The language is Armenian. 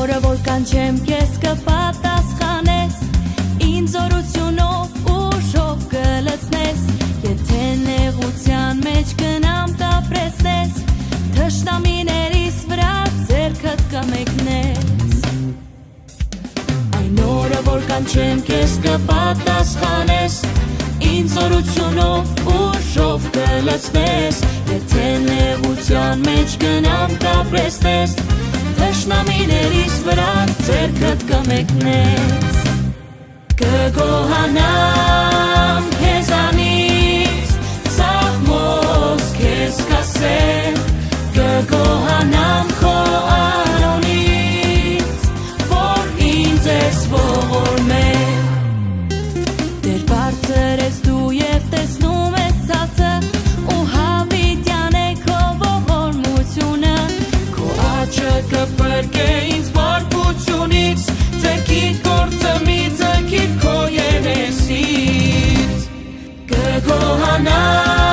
նորը որ կանչեմ քեզ կպատասխանես, ինձ զորությունով ուժով կլցնես, եթե նեղության մեջ գնամ տապրեսնես, թշնամիներիս վրա ձեռքդ կմեկնես։ Այն օրը որ կանչեմ քեզ կպատասխանես, ինձ զորությունով ուժով կլցնես, եթե նեղության մեջ գնամ տապրեսնես, թշնամիներիս վրա ձեռքդ կմեկնես։ Կգոհանամ քեզանից, սաղմոս քեզ կասեմ, կգոհանամ քո անունից, որ ինձ ես ողորմել։ Դեր բարձր ես դու և տեսնում ես ցածը, ու հավիտյան է քո ողորմությունը, քո աչքը կփրկե ինձ բարբությունից, ձեռքիդ գործը մի ձգիր քո երեսից։ Կգոհանամ